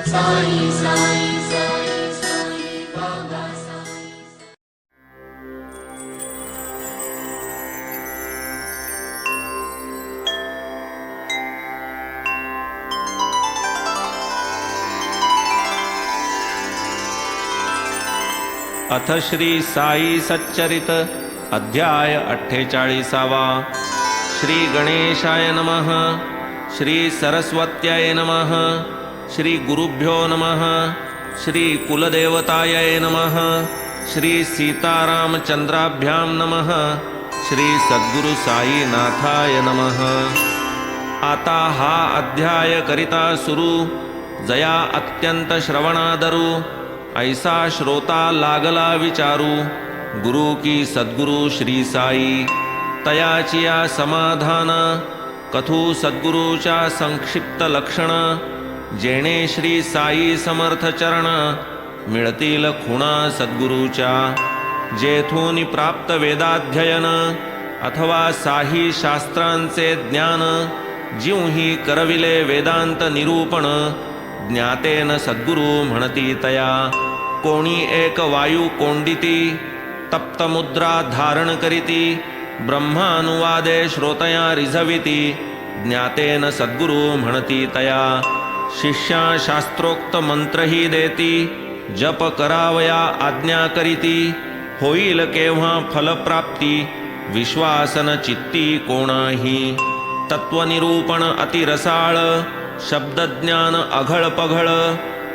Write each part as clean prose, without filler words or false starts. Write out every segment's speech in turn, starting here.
साई साई साई साई बाबा साई। अथ श्री साई सच्चरित अध्याय 48वा। श्री गणेशाय नमः। श्री सरस्वत्याय नमः। श्री गुरुभ्यो नमः। श्री कुलदेवताय नमः। श्री सीतारामचंद्राभ्यां नमः। श्री सद्गुरु साईनाथाय नमः। आता हा अध्याय करिता सुरू, जया अत्यंत श्रवणादरू, ऐसा श्रोता लागला विचारू, गुरु की सद्गुरु श्री साई। तयाचिया समाधान, कथू सद्गुरूच्या संक्षिप्त लक्षण, जेणे श्री साई समर्थ चरण, मिळतील खुणा सद्गुरूच्या। जेथून प्राप्त वेदाध्ययन, अथवा साही शास्त्रांचे ज्ञान, जिवही करविले वेदांत निरूपण, ज्ञातेन सद्गुरु म्हणती तया। कोणी एक वायू कोंडिती, तप्त मुद्रा धारण करीती, ब्रह्मानुवादे श्रोतया रिझविती, ज्ञातेन सद्गुरु म्हणती तया। शिष्या शास्त्रोक्त मंत्रही देती, जप करावया आज्ञा करीती, होईल केव्हा फलप्राप्ती, विश्वासन चित्ती कोणाही। तत्वनिरूपण अतिरसाळ, शब्दज्ञान अघळ पघळ,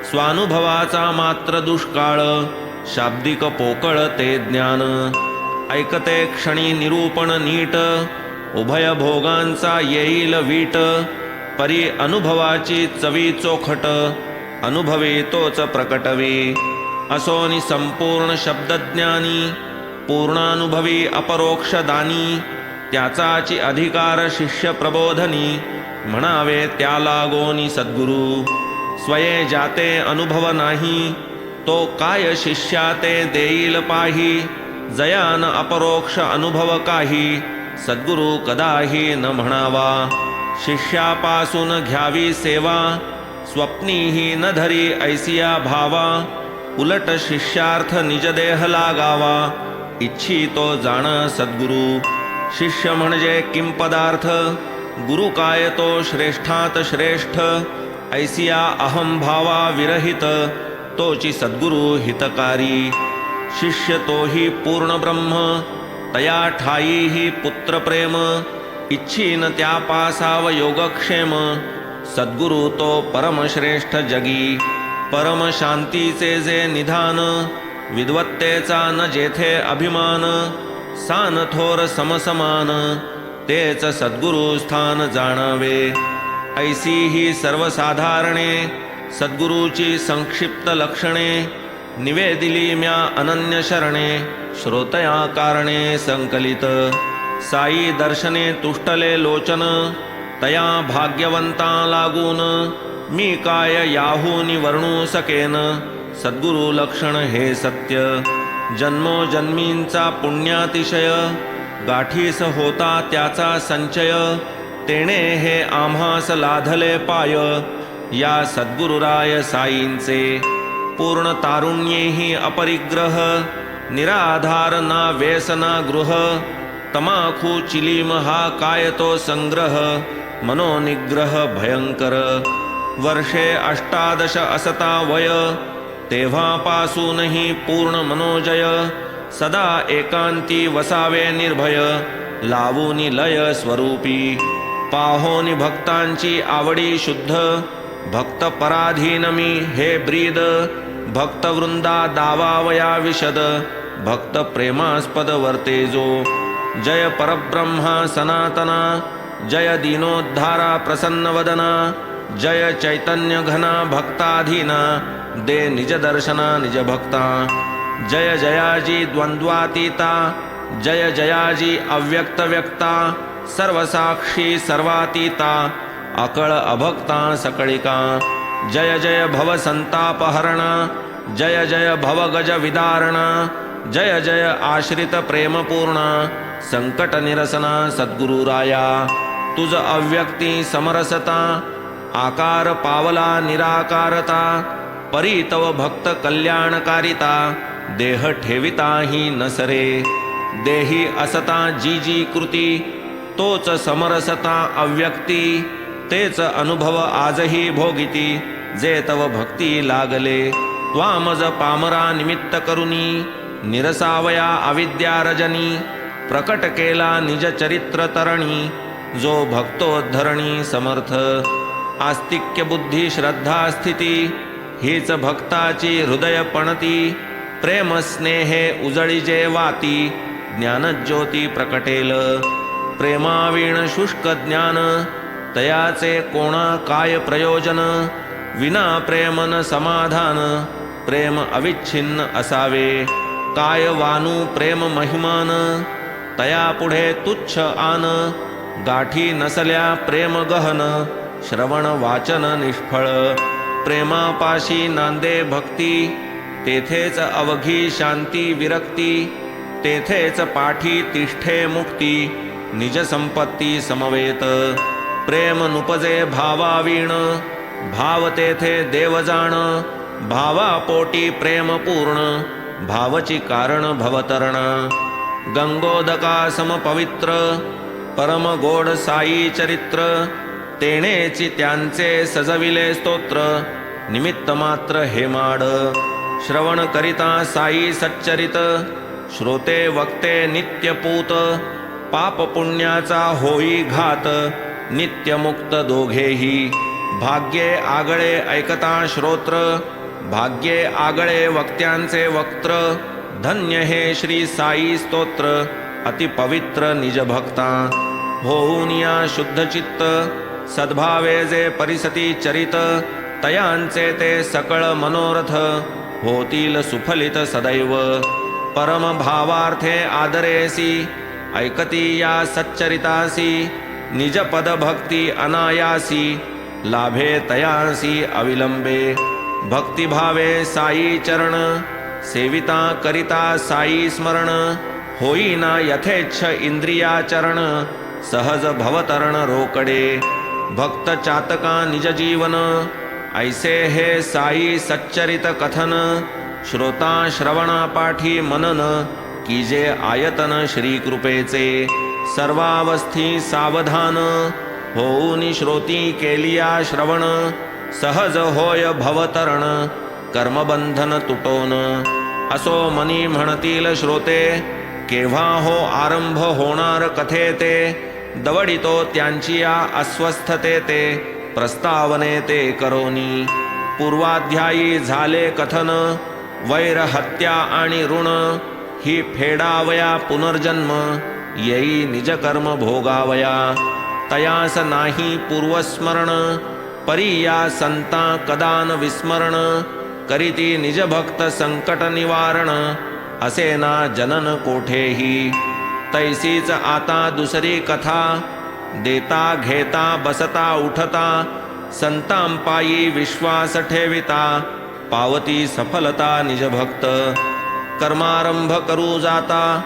स्वानुभवाचा मात्र दुष्काळ, शाब्दिक पोकळ ते ज्ञान। ऐकते क्षणी निरूपण नीट, उभय भोगांचा येईल वीट, परी अनुभवाची चवी चोखट, अनुभवे तोच प्रकटवे। असोनी संपूर्ण शब्दज्ञानी, पूर्णानुभवी अपरोक्ष दानी, त्याचाची अधिकार शिष्य प्रबोधनी, म्हणावे त्या लागोनी सद्गुरु। स्वये जाते अनुभव नाही, तो काय शिष्या ते देईल पाही, जयान अपरोक्ष अनुभव काही, सद्गुरु कदाही न म्हणावा। शिष्यापासून घ्यावी सेवा, स्वप्नीही न धरी ऐसिया भावा, उलट शिष्यार्थ निज देह लागावा, इच्छितो जाण सद्गुरु। शिष्य म्हणजे किं पदार्थ, गुरु काय तो श्रेष्ठात श्रेष्ठ, ऐसिया अहम भावा विरहित, तोची सद्गुरु हितकारी। शिष्य तोही पूर्ण ब्रह्म, तया ठाई ही पुत्र प्रेम, इच्छीन त्या पासाव योगक्षेम, सद्गुरु तो परमश्रेष्ठ जगी। परम शांतीचे जे निधान, विद्वत्तेचा न जेथे अभिमान, सान थोर समसमान, तेच सद्गुरु स्थान जाणावे। ऐसी ही सर्वसाधारणे, सद्गुरूची संक्षिप्त लक्षणे, निवेदिली म्या अनन्य शरणे, श्रोतया कारणे संकलित। साई दर्शने तुष्टले लोचन, तया भाग्यवंता लागून, मी काय याहूनी वर्णू सकेन, सद्गुरु लक्षण हे सत्य। जन्मोजन्मींचा पुण्यातिशय, गाठीस होता त्याचा संचय, तेणे हे आम्हास लाधले पाय, या सद्गुरुराय साईंचे। पूर्ण तारुण्येही अपरिग्रह, निराधार ना व्यसना गृह, तमाखू चिलीम हा काय तो संग्रह, मनोनिग्रह भयंकर। वर्षे 18 असता वय, तेव्हापासूनही पूर्ण मनोजय, सदा एकांती वसावे निर्भय, लावूनी लय स्वरूपी। पाहोनी भक्तांची आवडी शुद्ध, भक्त पराधीन मी हे ब्रीद, भक्त वृंदा दावावया विशद, भक्त प्रेमास्पद वर्तेजो। जय परब्रह्मा सनातना, जय दीनोद्धारा प्रसन्नवदना, जय चैतन्य घना भक्ताधीना, दे निज दर्शना निज भक्ता। जय जयाजी द्वंद्वातीता, जय जयाजी अव्यक्त व्यक्ता, सर्वसाक्षी सर्वातीता, अकळ अभक्ता सकळिका। जय जय भव संतापहरणा, जय जय भव गज विदारणा, जय जय आश्रित प्रेमपूर्णा, संकट निरसना सद्गुरुराया। तुझ अव्यक्ती समरसता, आकार पावला निराकारता, परी तव भक्त कल्याणकारिता, देह ठेविता ही नसरे. देही असता जी जी कृती, तोच समरसता अव्यक्ती. तेच अनुभव आजही भोगिती, जे तव भक्ती लागले. त्वामज पामरा निमित्त करुनी, निरसावया अविद्या रजनी. प्रकट केला निज चरित्र तरणी, जो भक्तोद्धरणी समर्थ. आस्तिक्य बुद्धी श्रद्धा स्थिती, हीच भक्ताची हृदय पणती. प्रेम स्नेहे उजळी वाती, ज्ञानज्योती प्रकटेल. प्रेमावीण शुष्क ज्ञान, तयाचे कोणा काय प्रयोजन. विना प्रेमन समाधान, प्रेम अविच्छिन्न असावे. काय वानू प्रेम महिमान, तया पुढे तुच्छ आन. गाठी नसल्या प्रेम गहन, श्रवण वाचन निष्फळ. प्रेमापाशी नांदे भक्ती, तेथेच अवघी शांती विरक्ती. तेथेच पाठी तिष्ठे मुक्ती, निज संपत्ती समवेत. प्रेम नुपजे भावावीण, भाव तेथे देव जाण. भावापोटी प्रेम पूर्ण, भावची कारण भवतरण. गंगोदका सम पवित्र, परम गोड साई चरित्र. तेणेची त्यांचे सजविले स्तोत्र, निमित्त मात्र हे माड. श्रवण करिता साई सच्चरित, श्रोते वक्ते नित्यपूत. पाप पुण्याचा होई घात, नित्यमुक्त दोघेही. भाग्ये आगळे ऐकता श्रोत्र, भाग्ये आगळे वक्त्यांचे वक्त्र. धन्य हे श्री साई स्तोत्र, अतिपवित्र निज भक्ता. होऊन या शुद्ध चित्त, सद्भावे जे परिसती चरित. तयांचे ते सकळ मनोरथ, होतील सुफलित सदैव. परम भावार्थे आदरेसी, ऐकती या सच्चरितासी. निज पद भक्ती अनायासी, लाभे तयासी अविलंबे. भक्तिभावे साई चरण, सेविता करिता साई स्मरण. होईना यथेच्छ इंद्रियाचरण, सहज भवतरण रोकडे. भक्त चातका निज जीवन, ऐसे हे साई सच्चरित कथन. श्रोता श्रवणा पाठी मनन, कीजे आयतन श्री कृपेचे. सर्वावस्थी सावधान, होऊन श्रोती केलिया श्रवण. सहज होय भवतरण, कर्मबंधन तुटोन. असो मनी म्हणतील श्रोते, केव्हा हो आरंभ होणार कथे ते. दवडितो त्यांची या अस्वस्थते ते, प्रस्तावने ते करोनी. पूर्वाध्यायी झाले कथन, वैर हत्या आणि ऋण. ही फेडावया पुनर्जन्म, येई निज कर्म भोगावया. तयास नाही पूर्वस्मरण, परी या संता कदान विस्मरण. करीती निज भक्त संकट निवारण, असे ना जनन कोठेही. तैसीच आता दुसरी कथा, देता घेता बसता उठता. संतांपायी विश्वास ठेविता, पावती सफलता निज भक्त. कर्मारंभ करू जाता,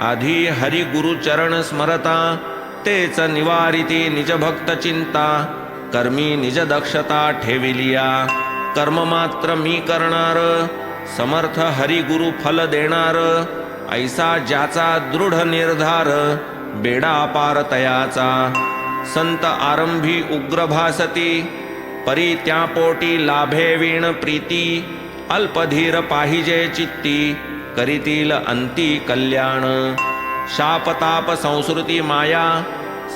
आधी हरी गुरु चरण स्मरता. तेच निवारिती निज भक्त चिंता, कर्मी निज दक्षता ठेविलिया. कर्म मात्र मी करणार, समर्थ हरी गुरु फल देणार. ऐसा ज्याचा दृढ निर्धार, बेडा पार तयाचा. संत आरंभी उग्र भासती, परी त्या पोटी लाभे वीण प्रीती. अल्पधीर पाहिजे चित्ती, करीतील अंती कल्याण. शापताप संस्कृती माया,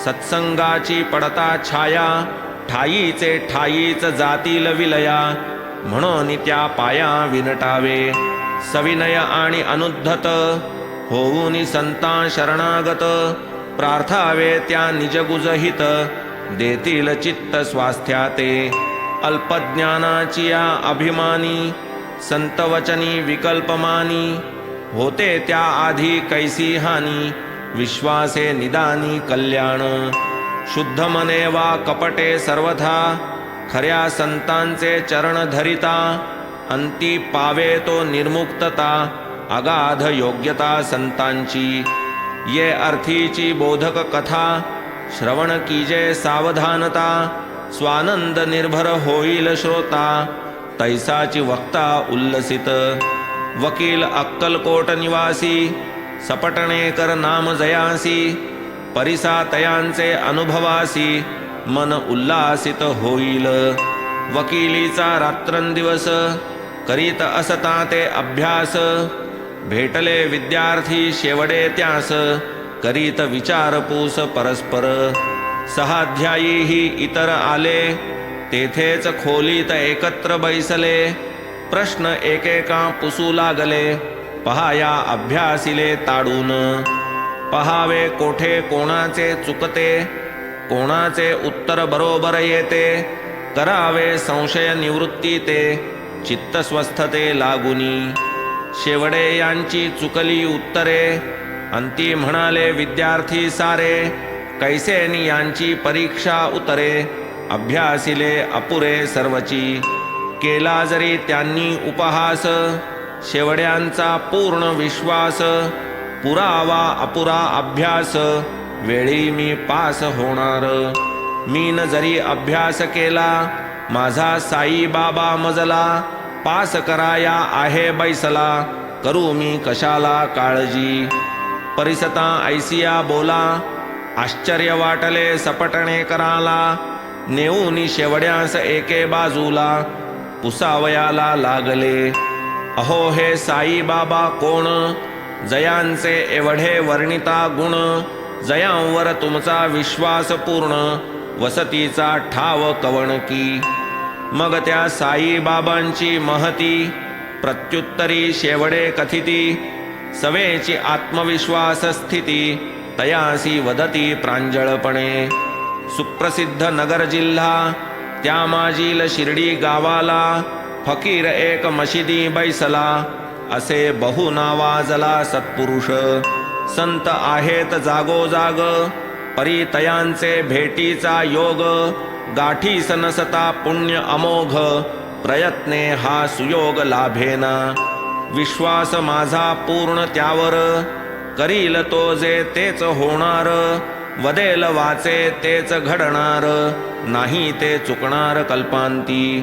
सत्संगाची पडता छाया. ठायीचे ठायीच जातील विलया, म्हणून त्या पाया विनटावे. सविनय आणि अनुद्धत, होऊनी संता शरणागत. प्रार्थावे त्या निजगुजहित, देतील चित्त स्वास्थ्याते. अल्पज्ञानाची या अभिमानी, संतवचनी विकल्पमानी. होते त्या आधी कैसी हानी, विश्वासे निदानी कल्याण. शुद्ध मने वा कपटे सर्वथा, खऱ्या संतांचे चरण धरिता. अंती पावे तो निर्मुक्तता, अगाध योग्यता संतांची. ये अर्थीची बोधक कथा, श्रवण कीजे सावधानता. स्वानंद निर्भर होईल श्रोता, तैसाची वक्ता उल्लसित. वकील अक्कलकोट निवासी, सपटणेकर नाम जयासी. परिसा तयांचे अनुभवासी, मन उल्लासित होईल. वकिलीचा रात्रंदिवस, करीत असता ते अभ्यास. भेटले विद्यार्थी शेवडे त्यास, करीत विचारपूस परस्पर. सहाध्यायीही इतर आले, तेथेच खोलीत एकत्र बैसले. प्रश्न एकेका पुसू लागले, पहाया अभ्यासिले ताडून. पहावे कोठे कोणाचे चुकते, कोणाचे उत्तर बरोबर येते. करावे संशय निवृत्ती ते, चित्तस्वस्थते लागुनी. शेवडे यांची चुकली उत्तरे, अंती म्हणाले विद्यार्थी सारे. कैसेनी यांची परीक्षा उतरे, अभ्यासिले अपुरे सर्वची. केला जरी त्यांनी उपहास, शेवड्यांचा पूर्ण विश्वास. पुरावा अपुरा अभ्यास, वेळी मी पास होणार. मीन जरी अभ्यास केला, माझा साई बाबा मजला. पास कराया आहे बैसला, करू मी कशाला काळजी. परिसता ऐसिया बोला, आश्चर्य वाटले सपटणे कराला. नेऊनी शेवड्यास एके बाजूला, पुसावयाला लागले. अहो हे साई बाबा कोण, जयांचे एवढे वर्णिता गुण. जयांवर तुमचा विश्वास पूर्ण, वसतीचा ठाव कवण की. मग त्या साई बाबांची महती, प्रत्युत्तरी शेवडे कथिती. सवेची आत्मविश्वास स्थिती, तयासी वदती प्रांजळपणे. सुप्रसिद्ध नगर जिल्हा, त्या माजील शिर्डी गावाला. फकीर एक मशिदी बैसला, असे बहु नावाजला सत्पुरुष. संत आहेत जागोजाग, परी तयांचे भेटीचा योग. गाठीस नसता पुण्य अमोघ, प्रयत्ने हा सुयोग लाभेना. विश्वास माझा पूर्ण त्यावर, करील तो जे तेच होणार. वदेल वाचे तेच घडणार, नाही ते चुकणार कल्पांती.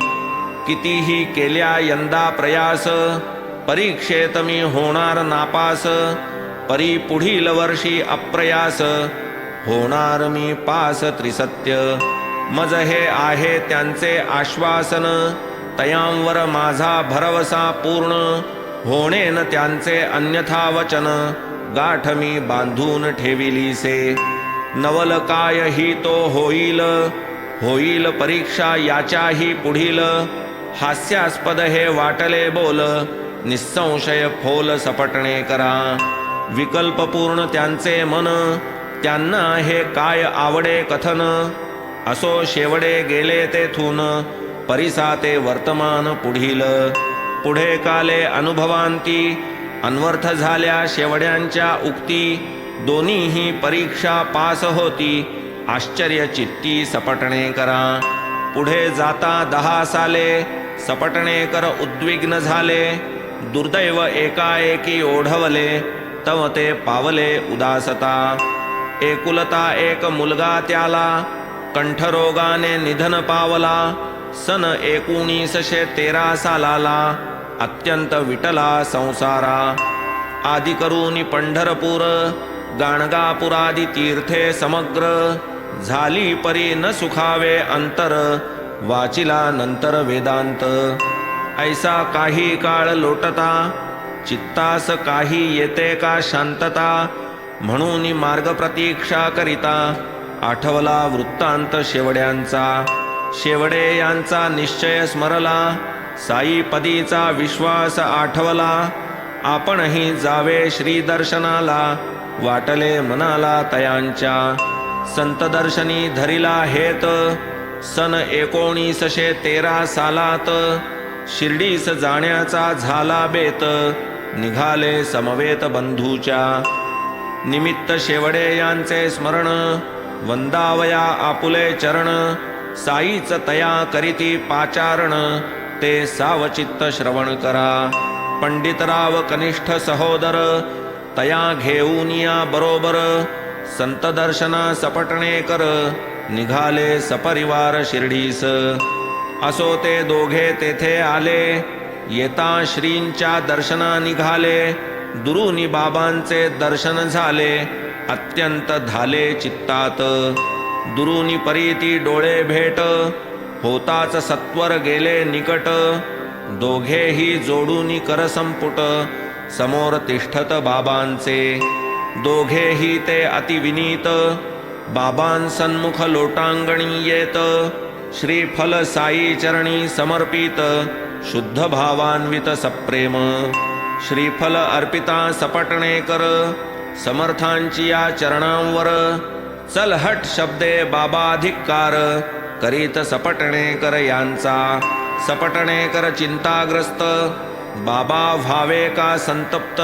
कितीही केल्या यंदा प्रयास, परीक्षेत मी होणार नापास. परी पुढील वर्षी अप्रयास, होणार मी पास त्रिसत्य. मज हे आहे त्यांचे आश्वासन, तयांवर माझा भरवसा पूर्ण. होणेन त्यांचे अन्यथा वचन, गाठ मी बांधून ठेविलीसे. नवल काय ही तो होईल, होईल परीक्षा याच्याही पुढील. हास्यास्पद हे वाटले बोल, निसंशय फोल सपटणे करा. विकल्पपूर्ण त्यांचे मन, त्यांना हे काय आवडे कथन. असो शेवडे गेले तेथून, परिसा ते वर्तमान पुढील. पुढे काले अनुभवांती, अन्वर्थ झाल्या शेवड्यांच्या उक्ती. दोन्हीही परीक्षा पास होती, आश्चर्य चित्ती सपटणे करा. पुढे जाता 10 साले, सपटणेकर उद्विग्न झाले. दुर्दैव एकाएकी ओढवले, तव ते पावले उदासता. एकुलता एक मुलगा त्याला, कंठरोगाने निधन पावला. सन 1913 सालाला, अत्यंत विटला संसारा. आदि करूनी पंढरपूर, गाणगापुरादी तीर्थे समग्र. झाली परी न सुखावे अंतर, वाचिला नंतर वेदांत. ऐसा काही काळ लोटता, चित्तास काही येते का शांतता. म्हणून मार्ग प्रतीक्षा करिता, आठवला वृत्तांत शेवड्यांचा. शेवडे यांचा निश्चय स्मरला, साईपदीचा विश्वास आठवला. आपणही जावे श्री दर्शनाला, वाटले मनाला तयांच्या. संत दर्शनी धरिला हेत, सन 1913 सालात. शिर्डीस जाण्याचा झाला बेत, निघाले समवेत बंधूच्या. निमित्त शेवडे यांचे स्मरण, वंदावया आपुले चरण. साईच तया करीती पाचारण, ते सावचित्त श्रवण करा. पंडितराव कनिष्ठ सहोदर, तया घेऊन या बरोबर. संत दर्शना सपटणे कर, निघाले सपरिवार शिर्डीस. असो ते दोघे तेथे आले, येता श्रींच्या दर्शना निघाले. दुरुनी बाबांचे दर्शन झाले, अत्यंत झाले चित्तात. दुरुनी परीती डोळे भेट, होताच सत्वर गेले निकट. दोघेही जोडूनी कर संपुट, समोर तिष्ठत बाबांचे. दोघेही ते अतिविनीत, बाबांसन्मुख लोटांगणी येत. श्रीफल साई चरणी समर्पित, शुद्ध भावान्वित सप्रेम. श्रीफल अर्पिता सपटणेकर, समर्थांची या चरणांवर. चल हट शब्दे बाबा धिक्कार, करीत सपटणेकर यांचा. सपटणेकर चिंताग्रस्त, बाबा व्हावे का संतप्त.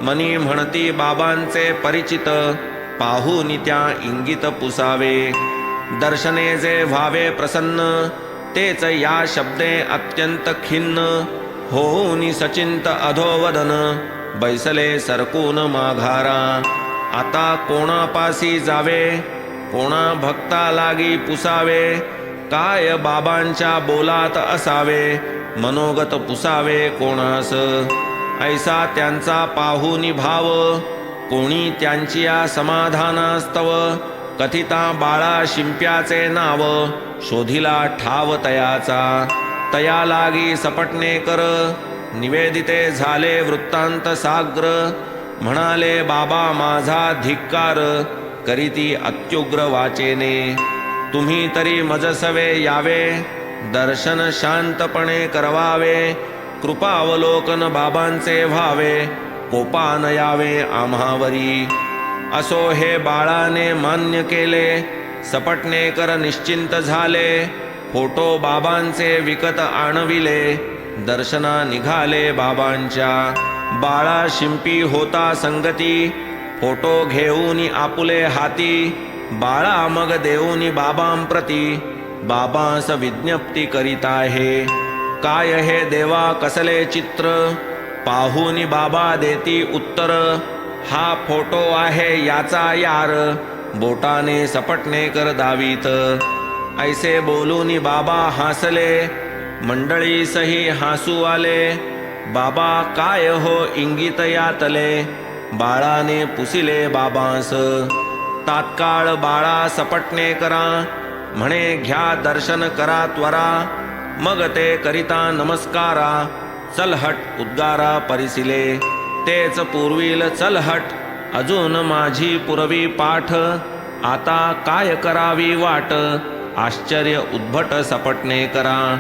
मनी म्हणती बाबांचे परिचित, पाहून त्या इंगित पुसावे. दर्शने जे व्हावे प्रसन्न, तेच या शब्दे अत्यंत खिन्न. होऊनी सचिंत अधोवदन, बैसले सरकून माघारा. आता कोणापासी जावे, कोणा भक्ता लागी पुसावे. काय बाबांच्या बोलात असावे, मनोगत पुसावे कोणास. ऐसा त्यांचा पाहुनी भाव, कोणी त्यांची या समाधानास्तव. कथिता बाळा शिंप्याचे नाव, शोधिला ठाव तयाचा. तया लागी सपटणेकर, निवेदिते झाले वृत्तांत साग्र. म्हणाले बाबा माझा धिक्कार, करीती अत्युग्र वाचेने. तुम्ही तरी मजसवे यावे, दर्शन शांतपणे करवावे. कृपावलोकन बाबांचे व्हावे, कोपान यावे आम्हावरी. असो हे बाळाने मान्य केले, सपटणेकर निश्चिंत झाले. फोटो बाबांचे विकत आणविले, दर्शना निघाले बाबांच्या. बाळा शिंपी होता संगती, फोटो घेऊनी आपुले हाती. बाळा मग देऊनी बाबांप्रती, बाबांस विज्ञप्ती करीत आहे. काय हे देवा कसले चित्र, पाहूनी बाबा देती उत्तर. हा फोटो आहे याचा यार, बोटाने सपटणेकर दावीत. ऐसे बोलूनी बाबा हासले, मंडळी सही हासू आले. बाबा काय हो इंगित यातले, बाळाने पुसिले बाबांस. तात्काळ बाळा सपटणेकरा, म्हणे घ्या दर्शन करा त्वरा. मग ते करिता नमस्कारा, चलहट उद्गारा परिसिले. तेच पूर्वील चलहट, अजून माझी पुरवी पाठ. आता काय करावी वाट, आश्चर्य उद्भट सपटणेकरा.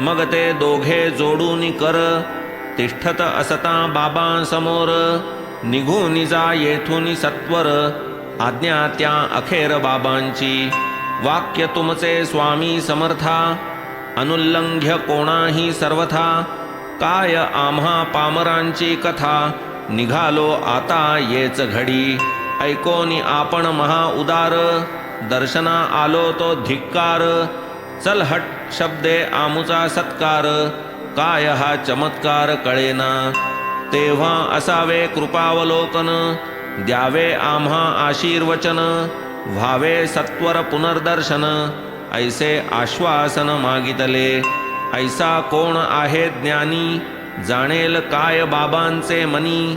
मग ते दोघे जोडून कर, तिष्ठत असता बाबांसमोर. निघून जा येथून सत्वर, आज्ञा त्या अखेर बाबांची. वाक्य तुमचे स्वामी समर्था, अनुल्लंघ्य कोणाही सर्वथा. काय आम्हा पामरांची कथा, निघालो आता येच घडी. ऐकोनी आपण महाउदार, दर्शना आलो तो धिक्कार. चलहट शब्दे आमुचा सत्कार, काय हा चमत्कार कळेना. तेव्हा असावे कृपावलोकन, द्यावे आम्हा आशीर्वचन. व्हावे सत्वर पुनर्दर्शन, ऐसे आश्वासन मागितले. ऐसा कोण आहे ज्ञानी, जाणेल काय बाबांचे मनी.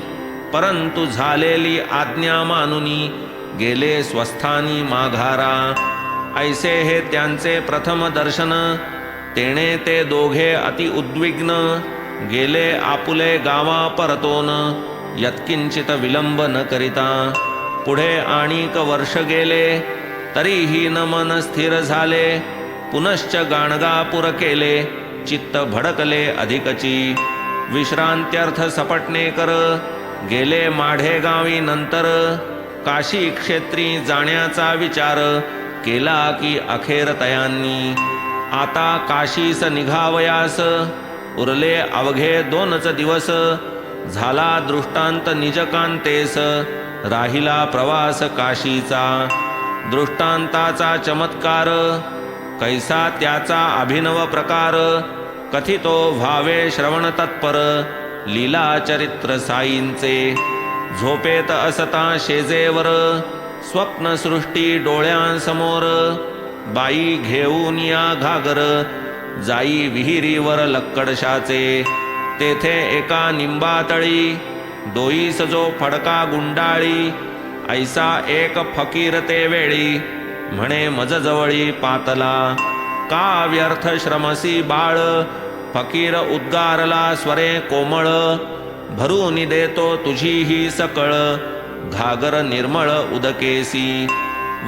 परंतु झालेली आज्ञा मानुनी, गेले स्वस्थानी माघारा. ऐसे हे त्यांचे प्रथम दर्शन, तेणे ते दोघे अति उद्विग्न. गेले आपुले गावा परतोन, यत्किंचित विलंब न करिता. पुढे आणिक वर्ष गेले, तरीही न मन स्थिर झाले. पुनश्च गाणगापूर केले, चित्त भडकले अधिकची. विश्रांत्यर्थ सपटणेकर, गेले माढे गावी नंतर. काशी क्षेत्री जाण्याचा विचार, केला की अखेर तयांनी. आता काशीस निघावयास, उरले अवघे 2च दिवस. झाला दृष्टांत निजकांतेस, राहिला प्रवास काशीचा. दृष्टांताचा चमत्कार, कैसा त्याचा अभिनव प्रकार. कथितो व्हावे श्रवण तत्पर, लीला चरित्र साईंचे. झोपेत असता शेजेवर, स्वप्नसृष्टी डोळ्यांसमोर. बाई घेऊन या घागर जाई विहिरीवर लक्कडशाचे तेथे एका निंबातळी डोईस जो फडका गुंडाळी ऐसा एक फकीर ते वेळी म्हणे मज जवळी पातला का व्यर्थ श्रमसी बाळ फकीर उद्गारला स्वरे कोमळ भरून देतो तुझी ही सकळ घागर निर्मळ उदकेसी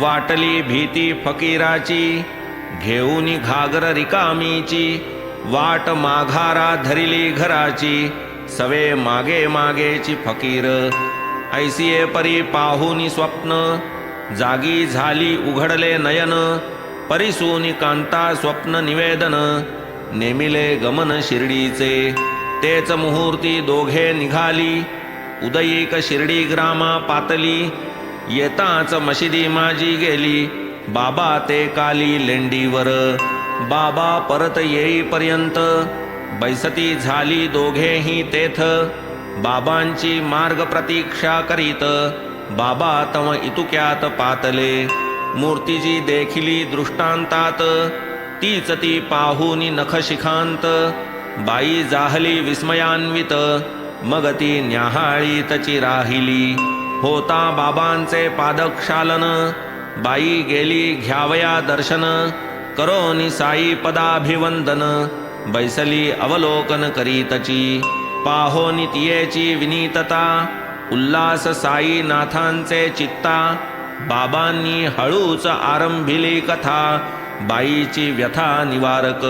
वाटली भीती फकीराची घेऊनी घागर रिकामीची वाट माघारा धरिली घराची सवे मागे मागेची फकीर ऐसिये परी पाहुनी स्वप्न जागी झाली उघडले नयन परिसूनी कांता स्वप्न निवेदन नेमिले गमन शिर्डीचे तेच मुहूर्ती दोघे निघाली उदयिक शिर्डी ग्रामा पातली येताच मशिदी माझी गेली बाबा ते काली लेंडीवर बाबा परत येईपर्यंत बैसती झाली दोघेही तेथ बाबांची मार्ग प्रतीक्षा करीत बाबा तव इतुक्यात पातले मूर्तीजी देखिली दृष्टांतात तीच ती पाहुनी नखशिखांत बाई जाहली विस्मयान्वित मग ती न्याहाळीतची राहिली होता बाबांचे पादक्षालन बाई गेली घ्यावया दर्शन करोनी साई पदाभिवंदन बैसली अवलोकन करीतची पाहोनी तियेची विनीतता उल्हास साई नाथांचे चित्ता बाबांनी हळूच आरंभिली कथा बाईची व्यथा निवारक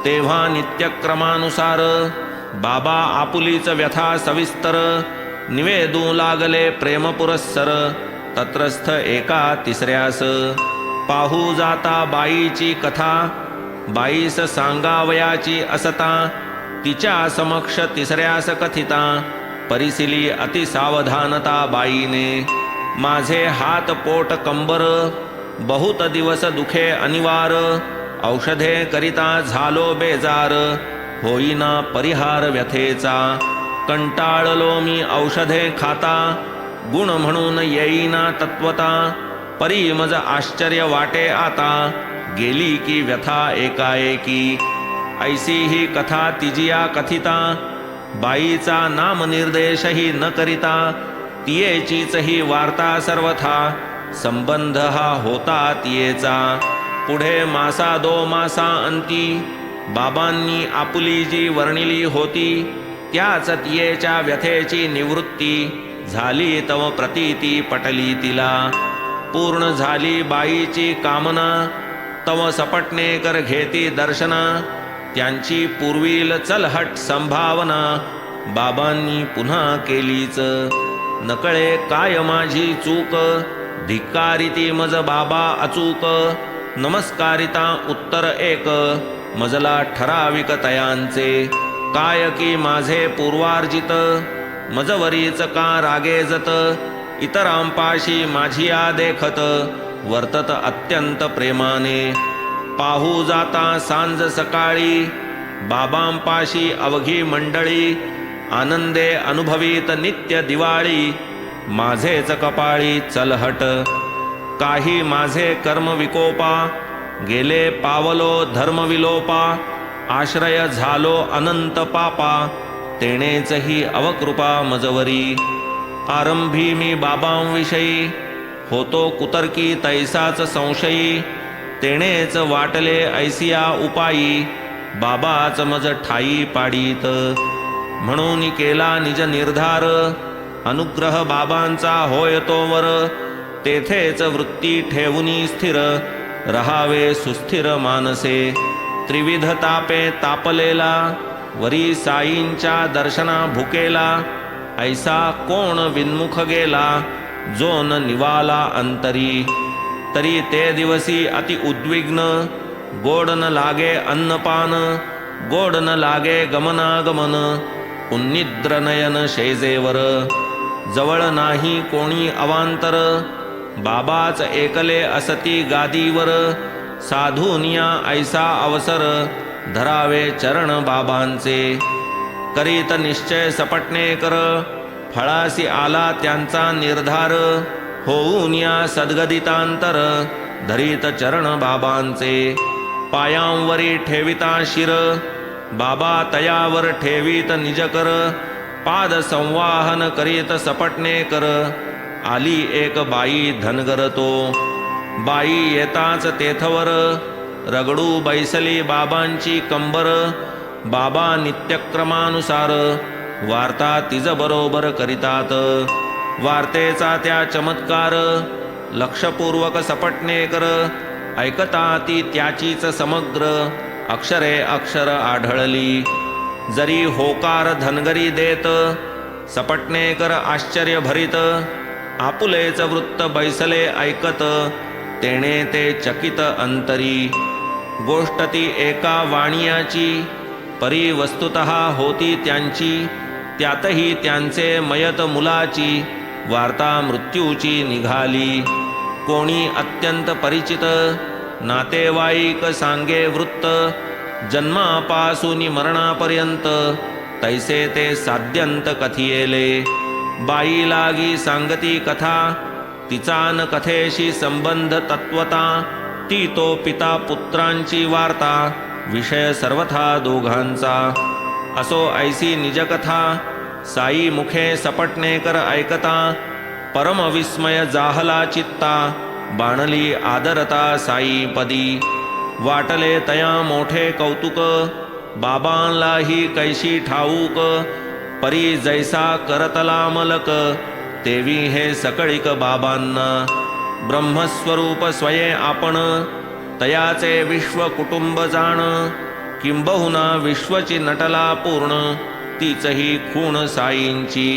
तेव्हा नित्यक्रमानुसार बाबा आपुलीच व्यथा सविस्तर निवेदू लागले प्रेमपुरस्सर तत्रस्थ एका तिसऱ्यास पाहू जाता बाईची कथा बाईस सांगावयाची असता तिच्या समक्ष तिसऱ्यास कथिता परिसिली अतिसावधानता बाईने माझे हात पोट कंबर बहुत दिवस दुखे अनिवार औषधे करिता झालो बेजार होईना परिहार व्यथेचा कंटाळलो मी औषधे खाता गुण म्हणून येईना तत्वता परी मज आश्चर्य वाटे आता गेली की व्यथा एकाएकी ऐसी ही कथा तिजिया कथिता बाईचा नामनिर्देशही न करिता तियेचीच ही वार्ता सर्वथा संबंध हा होता तियेचा पुढे मासा दो मासा अंती बाबांनी आपुली जी वर्णिली होती त्याच तियेच्या व्यथेची निवृत्ती झाली तव प्रतीती पटली तिला पूर्ण झाली बाईची कामना तव सपटणेकर घेती दर्शना त्यांची पूर्वील चलहट संभावना बाबांनी पुन्हा केलीच नकळे काय माझी चूक धिक्कारिती मज बाबा अचूक नमस्कारिता उत्तर एक मजला ठराविक तयांचे काय की माझे पूर्वार्जित मजवरीच का रागेजत इतरांपाशी माझिया देखत वर्तत अत्यंत प्रेमाने पाहू जाता सांज सकाळी बाबांपाशी अवघी मंडळी आनंदे अनुभवीत नित्य दिवाळी माझेच कपाळी चलहट काही माझे कर्म विकोपा गेले पावलो धर्म विलोपा आश्रय झालो अनंत पापा तेणेच ही अवकृपा मजवरी आरंभी मी बाबांविषयी होतो कुतर्की तैसाच संशयी तेणेच वाटले ऐसिया उपायी बाबाच मज ठाई पाडीत म्हणून केला निज निर्धार अनुग्रह बाबांचा होय तोवर तेथेच वृत्ती ठेवूनी स्थिर रहावे सुस्थिर मानसे त्रिविध तापे तापलेला वरी साईंच्या दर्शना भुकेला ऐसा कोण विन्मुख गेला जो न निवाला अंतरी तरी ते दिवसी अति उद्विग्न गोड न लागे अन्नपान गोड न लागे गमनागमन उन्निद्र नयन शेजेवर जवळ नाही कोणी अवांतर बाबाच एकले असती गादीवर साधुनिया ऐसा अवसर धरावे चरण बाबांचे करीत निश्चय सपटणे कर फळासी आला त्यांचा निर्धार होऊन या सद्गदितांतर धरीत चरण बाबांचे. पायांवरी ठेविता शिर बाबा तयावर ठेवीत निजकर. पाद संवाहन करीत सपटणे कर. आली एक बाई धनगर तो. बाई येताच तेथवर रगडू बैसली बाबांची कंबर. बाबा नित्यक्रमानुसार वार्ता तिज बरोबर करीतात. वार्तेचा त्या चमत्कार लक्षपूर्वक सपटणे कर. ऐकता ती त्याचीच समग्र अक्षरे अक्षर आढळली. जरी होकार धनगरी देत सपटणेकर आश्चर्य भरित. आपुलेच वृत्त बैसले ऐकत तेणे ते चकित अंतरी. गोष्ट ती एका वाणियाची परी वस्तुतः होती त्यांची. त्यातही त्यांचे मयत मुलाची वार्ता मृत्यूची निघाली. कोणी अत्यंत परिचित नातेवाईक सांगे वृत्त. जन्मापासून मरणापर्यंत तैसे ते साध्यंत कथियेले. बाई लागी सांगती कथा तिचा न कथेशी संबंध तत्वता. ती तो पिता पुत्रांची वार्ता विषय सर्वथा दोघांचा. असो ऐसी निजकथा साई मुखे सपटणेकर ऐकता. परमविस्मय जाहला चित्ता बाणली आदरता साई पदी. वाटले तया मोठे कौतुक बाबांलाही कैशी ठाऊक. परी जैसा करतला मलक तेवी हे सकळिक बाबांना. ब्रह्मस्वरूप स्वये आपण तयाचे विश्व कुटुंब जाण. किंबहुना विश्वची नटला पूर्ण तीचही खूण साईंची.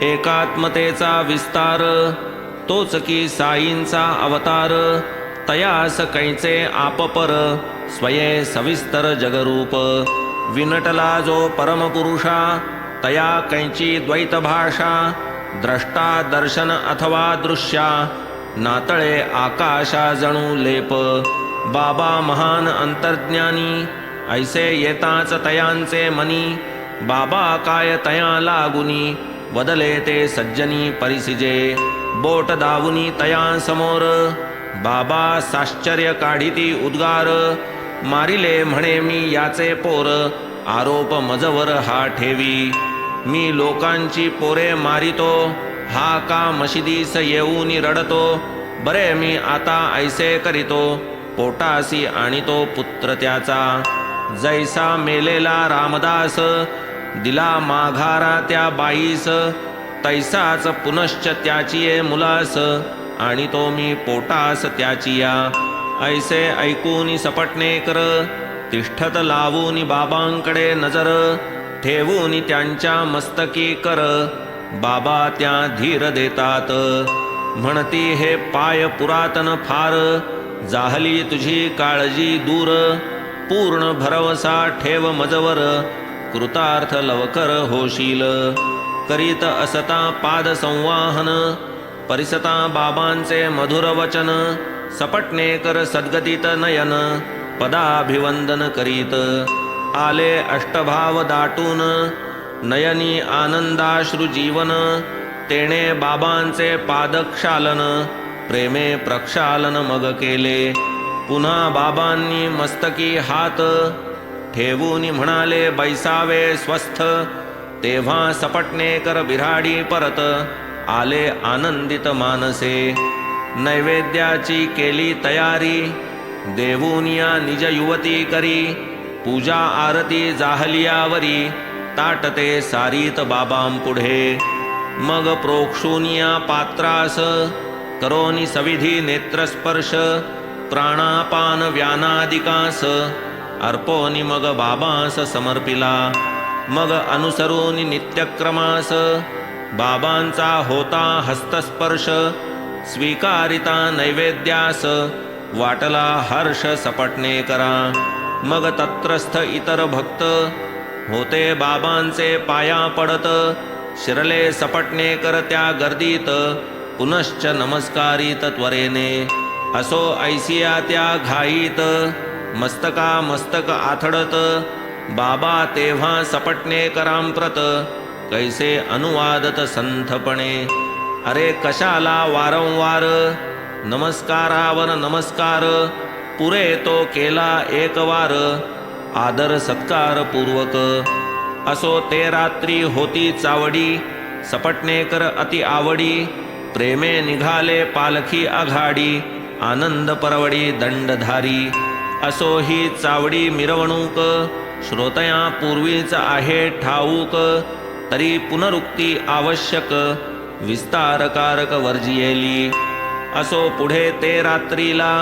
एकात्मतेचा विस्तार तोच की साईंचा अवतार. तयास कैचे आपपर स्वये सविस्तर जगरूप. विनटला जो परमपुरुषा तया कैची द्वैत भाषा. द्रष्टा दर्शन अथवा दृश्या नातळे आकाशा जणू लेप. बाबा महान अंतर्ज्ञानी ऐसे येताच तयांचे मनी. बाबा काय तया लागुनी वदले ते सज्जनी परिसिजे. बोट दावुनी तया समोर बाबा साश्चर्य काढिती उद्गार. मारिले म्हणे मी याचे पोर आरोप मजवर हा ठेवी. मी लोकांची पोरे मारितो हा का मशिदीस येऊन रडतो. बरे मी आता ऐसे करीतो पोटासी आणितो पुत्र त्याचा. जैसा मेलेला रामदास दिला माघारा त्या बाईस. तैसाच पुनश्च त्याची मुलास आणि तो मी पोटास त्याचिया. ऐसे ऐकून सपटणे कर तिष्ठत लावून बाबांकडे नजर. ठेवून त्यांच्या मस्तकी कर बाबा त्या धीर देतात. म्हणती हे पाय पुरातन फार जाहली तुझी काळजी दूर. पूर्ण भरवसा ठेव मजवर कृतार्थ लवकर होशील. करीत असता पाद संवाहन परिसता बाबांचे मधुर वचन. सपटणेकर सद्गतीत नयन पदाभिवंदन करीत. आले अष्टभाव दाटून नयनी आनंदाश्रु जीवन. तेणे बाबांचे पादक्षालन प्रेमे प्रक्षालन मग केले. पुन्हा बाबांनी मस्तकी हात ठेवून म्हणाले बैसावे स्वस्थ. तेव्हा सपटणेकर बिराडी परत आले आनंदित मानसे. नैवेद्याची केली तयारी देवून या निज युवती करी. पूजा आरती जाहलियावरी ताटते सारीत बाबांपुढे. मग प्रोक्षुनिया पात्रास करोनी सविधी नेत्रस्पर्श. प्राणापान व्यानादिकास अर्पोनी मग बाबास समर्पिला. मग अनुसरून नित्यक्रमास बाबांचा होता हस्तस्पर्श. स्वीकारिता नैवेद्यास वाटला हर्ष सपटणेकरा. मग तत्रस्थ इतर भक्त होते बाबांचे पाया पडत. शिरले सपटणेकर त्या गर्दीत पुनश्च नमस्कारित त्वरेने. असो ऐसिया त्या घाईत मस्तका मस्तक आथडत. बाबा तेव्हा सपटणेकरांप्रत कैसे अनुवादत संथपणे. अरे कशाला वारंवार नमस्कारावर नमस्कार पुरे तो केला एक वार आदर सत्कार पूर्वक असो ते रात्री होती चावडी सपटणेकर अति आवडी प्रेमे निघाले पालखी आघाडी आनंद परवडी दंडधारी असो ही चावडी मिरवणूक श्रोतया पूर्वीच आहे ठाऊक तरी पुनरुक्ती आवश्यक विस्तारकारक वर्जियेली असो पुढे ते रात्रीला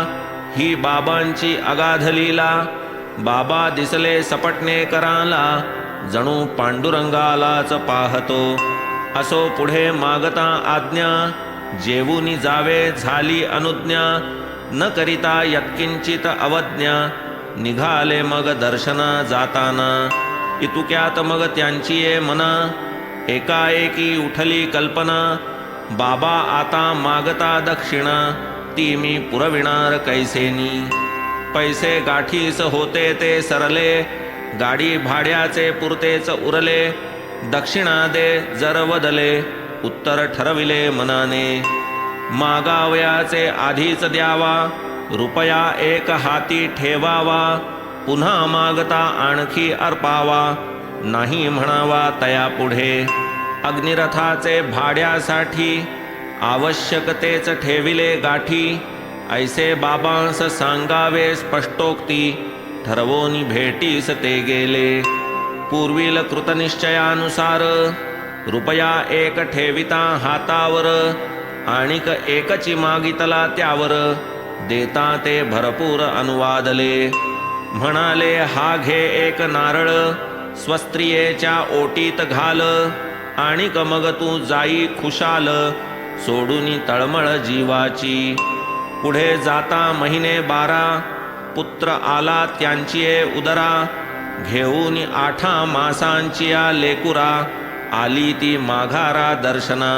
ही बाबांची अगाध लीला बाबा दिसले सपटणेकराला जणू पांडुरंगालाच पाहतो असो पुढे मागता आज्ञा जेवूनी जावे झाली अनुज्ञा न करिता यत्किंचित अवज्ञा निघाले मग दर्शना जाताना इतुक्यात मग त्यांची ये मना एकाएकी उठली कल्पना बाबा आता मागता दक्षिणा ती मी पुरविणार कैसेनी पैसे गाठीस होते ते सरले गाडी भाड्याचे पुरतेच उरले दक्षिणा दे जर वदले उत्तर ठरविले मनाने मागावयाचे आधीच द्यावा रुपया एक हाती ठेवावा पुन्हा मागता आणखी अर्पावा नाही म्हणावा तया पुढे अग्निरथाचे भाड्यासाठी आवश्यकतेच ठेविले गाठी ऐसे बाबांस सांगावे स्पष्टोक्ती ठरवोनी भेटीस ते गेले पूर्वील कृतनिश्चयानुसार रुपया एक ठेविता हातावर आणिक एकची मागितला त्यावर देता ते भरपूर अनुवादले म्हणाले हा घे एक नारळ स्वस्त्रियेच्या ओटीत घाल आणिक मग तू जाई खुशाल सोडूनी तळमळ जीवाची पुढे जाता महिने 12 पुत्र आला त्यांची उदरा घेऊन 8 मासांची लेकुरा आली ती माघारा दर्शना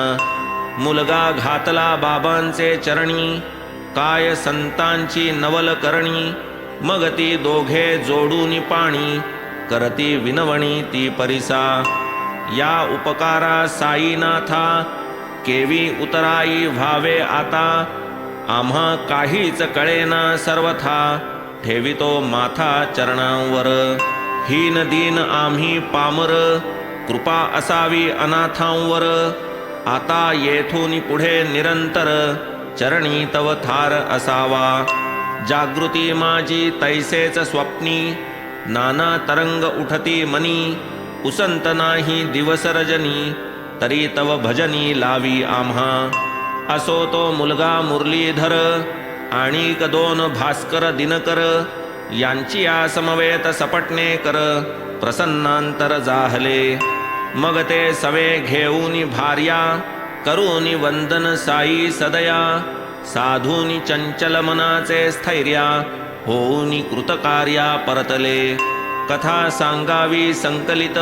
मुलगा घातला बाबांचे चरणी काय संतांची नवल करणी मग ती दोघे जोडून पाणी करती विनवणी ती परिसा या उपकारा साईनाथा केवी उतराई व्हावे आता आम्हा काहीच कळेना सर्वथा ठेवितो माथा चरणांवर हीन दीन आम्ही पामर कृपा असावी अनाथांवर आता येथून पुढे निरंतर चरणी तव थार असावा जागृती माझी तैसेच स्वप्नी नाना तरंग उठती मनी उसंत नाही दिवस रजनी तरी तव भजनी लावी आम्हा असो तो मुलगा मुरलीधर आणिक 2 भास्कर दिनकर यांची या समवेत सपटणेकर प्रसन्नांतर जाहले मग ते सवे घेऊनी भार्या करूनी वंदन साई सदया साधूनी चंचल मनाचे स्थैर्या होऊनी कृतकार्या परतले कथा सांगावी संकलित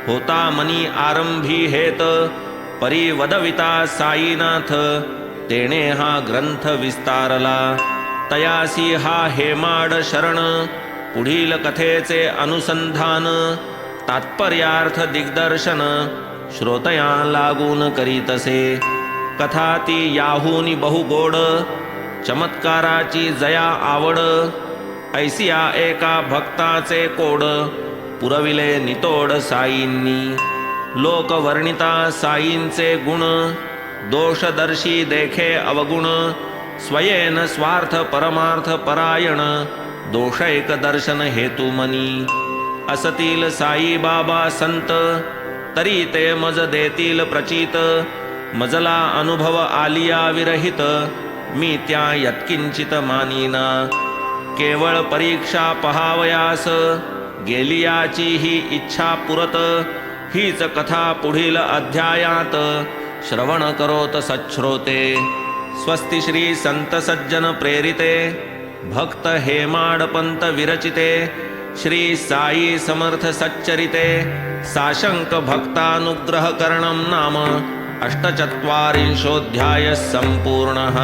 होता मनी आरंभी हेत परी वदविता साईनाथ तेणे हा ग्रंथ विस्तारला तयासी हा हेमाड शरण पुढील कथेचे अनुसंधान तात्पर्यार्थ दिग्दर्शन श्रोतया लागून करीतसे कथा ती याहूनी बहुगोड चमत्काराची जया आवड ऐसिया एका भक्ताचे कोड पुरविले नितोड साईंनी लोकवर्णिता साईंचे गुण दोषदर्शी देखे अवगुण स्वयेन स्वार्थ परमार्थ परायण दोषैक दर्शन हेतू मनी असतील साई बाबा संत तरी ते मज देतील प्रचित मजला अनुभव आलिया विरहित मी त्या यत्किंचित मानिना केवळ परीक्षा पहावयास गेलियाची ही इच्छा पुरत हीच कथा पुढील अध्यायात श्रवण करोत सच्छ्रोते स्वस्ति श्री संत सज्जन प्रेरिते भक्त हेमाडपंत विरचिते श्री साई समर्थ सच्चरिते साशंक भक्तानुग्रह करणं नाम 48 संपूर्णः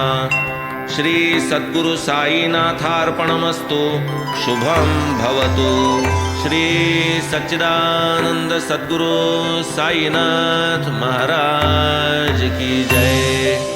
श्री सद्गुरु साईनाथार्पणमस्तु शुभं भवतु श्री सच्चिदानंद सद्गुरु साईनाथ महाराज की जय।